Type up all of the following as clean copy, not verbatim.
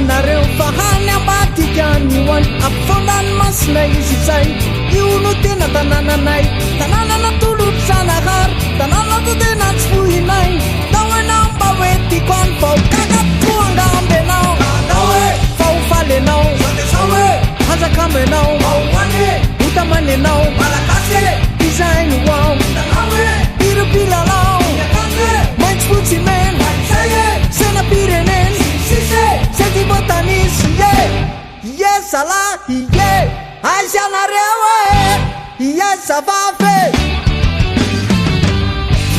nareo fahany ambatikyanyhoany ampifondrany masina izy zay io no tena tanànanay tanàna natoloto zanahary tanàna to tena tsy fohinay tao enao mba hoe tiako any vao kakatoangamby anao anao hoe fahofaly anao sao hoe hanjakamo anao mahoany otamany anao malakasy izay no ao tanao hoe piropilalao maintsy fotsy mena senam-pirenena sety botanisy ye salahy ye aizianareo ye zavafe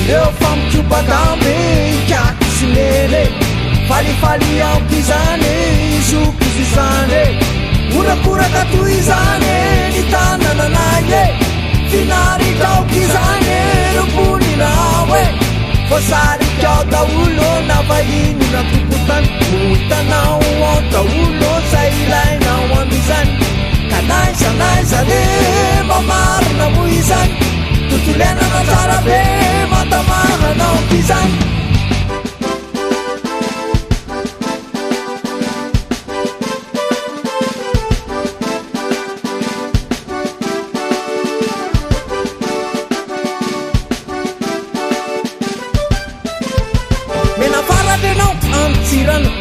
ireo famikiobatamby kiaky sy lele falifaly aoky izany zoky izy izany orakoraka toy izany ny tanananay finarikaoky izany romboninao fosarikao daolo na vahiny na tokotany otanao ao daolo zay ilainao amizany ka naizanaizany mamarina mo izany totolenana tsara be matamahanao izany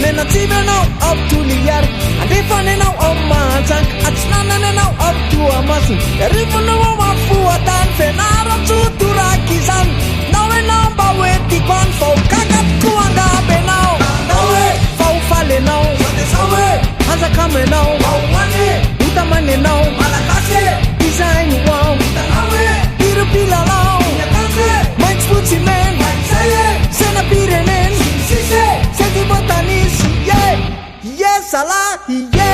menatsivenao autoliar adefanenao amajanka atsinananenao autuamasin arifonao mafuatan fenarotsuturaki izany nao enao mba hoe tikony fao kakatoangabenao nao hoe fahofaly anao sao hoe hanjakamo anao mahoany otamany anao malakasy izay no ao tanao hoe piropilalao maintsy fotsy mena senam-pirenena sety botanisy ye salahy ye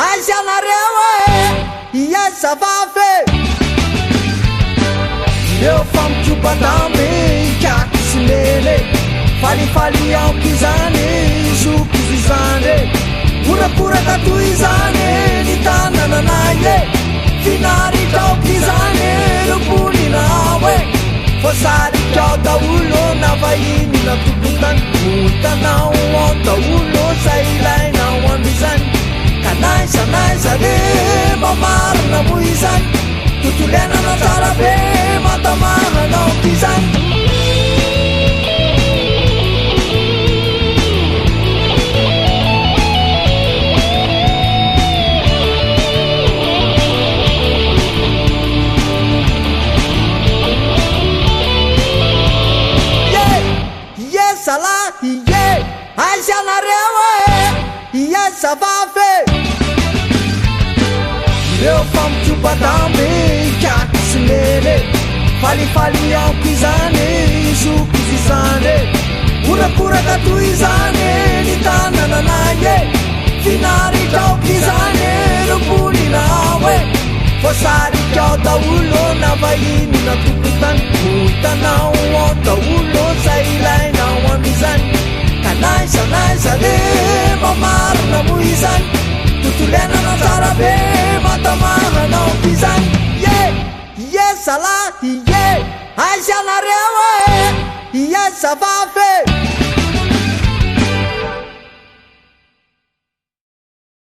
aizianareo ye zavafe ireo famikiobatamby kiaky sy lele falifaly aoky izany zoky izy izany orakoraka toy izany ny tanananay finarikaoky izany romboninao fosarikao daolo na vahiny na tokotany otanao ao daolo zay ilainao amizany ka naizanaizany mamarina mo izany totolenana tsara be matamahanao izany salahy ye aizianareo ye zavafe ireo famikiobatamby kiaky sy lele falifaly aoky izany zoky izy izany orakoraka toy izany ny tanananay finarikaoky izany romboninao fosarikao daolo na vahiny na tokotany otanao ao daolo zay ilainao amizany ka naizanaizany mamarina mo izany totolenana tsara be matamahanao izany ye salahy ye aizianareo ye zavafe